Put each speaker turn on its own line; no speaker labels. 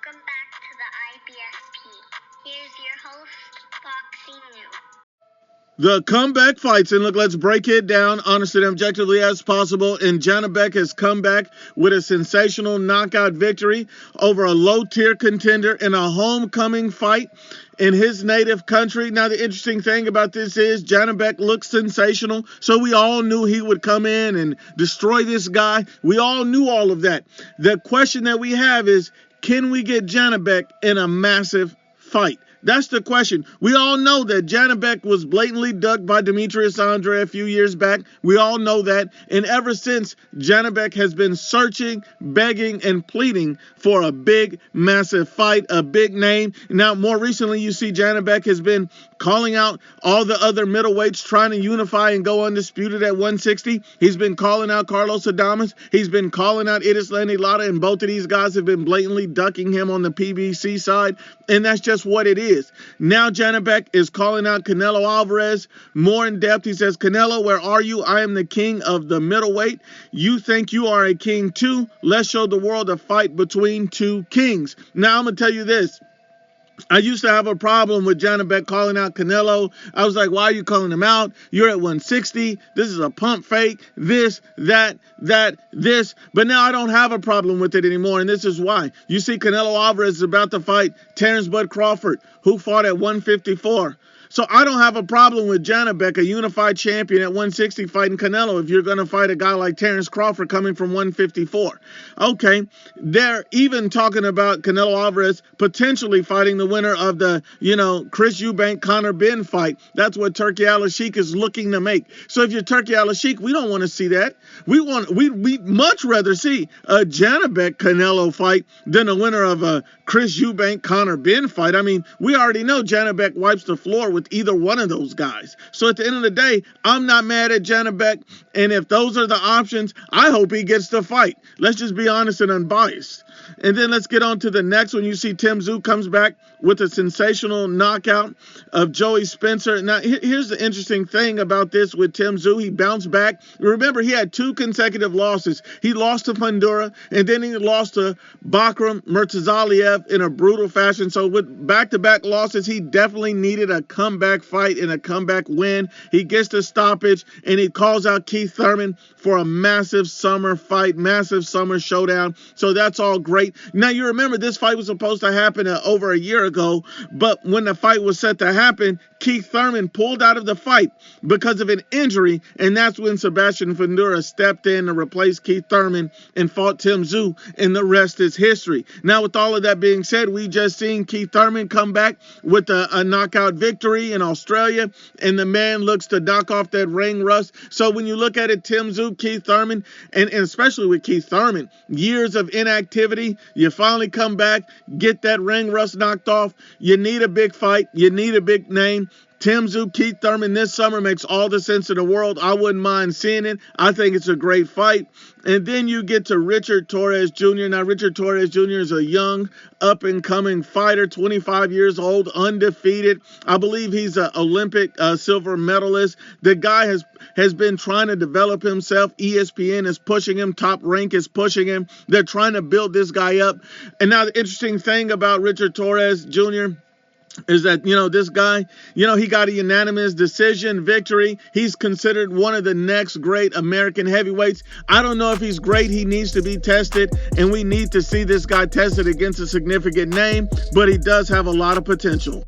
Welcome back to the IBSP. Here's your host, Foxy New.
The comeback fights, and look, let's break it down honestly and objectively as possible. And Janibek has come back with a sensational knockout victory over a low-tier contender in a homecoming fight in his native country. Now, the interesting thing about this is Janibek looks sensational, so we all knew he would come in and destroy this guy. We all knew all of that. The question that we have is, can we get Janibek in a massive fight? That's the question. We all know that Janibek was blatantly ducked by Demetrius Andrade a few years back. We all know that. And ever since, Janibek has been searching, begging, and pleading for a big, massive fight, a big name. Now, more recently, you see Janibek has been calling out all the other middleweights, trying to unify and go undisputed at 160. He's been calling out Carlos Adames. He's been calling out Idislandi Lara, and both of these guys have been blatantly ducking him on the PBC side. And that's just what it is. Now Janibek is calling out Canelo Alvarez more in depth. He says, Canelo, where are you? I am the king of the middleweight. You think you are a king too? Let's show the world a fight between two kings. Now I'm going to tell you this. I used to have a problem with Janibek calling out Canelo. I was like, why are you calling him out? You're at 160. This is a pump fake. This, that, this. But now I don't have a problem with it anymore, and this is why. You see Canelo Alvarez is about to fight Terrence Bud Crawford, who fought at 154. So I don't have a problem with Janibek, a unified champion at 160, fighting Canelo if you're going to fight a guy like Terrence Crawford coming from 154. Okay, they're even talking about Canelo Alvarez potentially fighting the winner of the, Chris Eubank-Conor Benn fight. That's what Turki Al-Sheikh is looking to make. So if you're Turki Al-Sheikh, we don't want to see that. We much rather see a Janibek-Canelo fight than a winner of a Chris Eubank-Conor Benn fight. I mean, we already know Janibek wipes the floor with either one of those guys. So at the end of the day, I'm not mad at Janibek, and if those are the options, I hope he gets the fight. Let's just be honest and unbiased. And then let's get on to the next one. You see Tszyu comes back with a sensational knockout of Joey Spencer. Now, here's the interesting thing about this with Tszyu. He bounced back. Remember, he had 2 consecutive losses. He lost to Pandura, and then he lost to Bakram Murtazaliev in a brutal fashion. So with back-to-back losses, he definitely needed a comeback fight and a comeback win. He gets the stoppage, and he calls out Keith Thurman for a massive summer fight, massive summer showdown. So that's all great. Now, you remember this fight was supposed to happen over a year ago, but when the fight was set to happen, Keith Thurman pulled out of the fight because of an injury, and that's when Sebastian Fundora stepped in to replace Keith Thurman and fought Tszyu, and the rest is history. Now, with all of that being said, we just seen Keith Thurman come back with a knockout victory in Australia, and the man looks to knock off that ring rust. So when you look at it, Tszyu, Keith Thurman, and especially with Keith Thurman, years of inactivity, you finally come back, get that ring rust knocked off. You need a big fight. You need a big name. Tszyu, Keith Thurman this summer makes all the sense in the world. I wouldn't mind seeing it. I think it's a great fight. And then you get to Richard Torrez Jr. Now, Richard Torrez Jr. is a young, up-and-coming fighter, 25 years old, undefeated. I believe he's an Olympic silver medalist. The guy has been trying to develop himself. ESPN is pushing him. Top Rank is pushing him. They're trying to build this guy up. And now the interesting thing about Richard Torrez Jr. is that, this guy, he got a unanimous decision victory. He's considered one of the next great American heavyweights. I don't know if he's great. He needs to be tested, and we need to see this guy tested against a significant name, but he does have a lot of potential.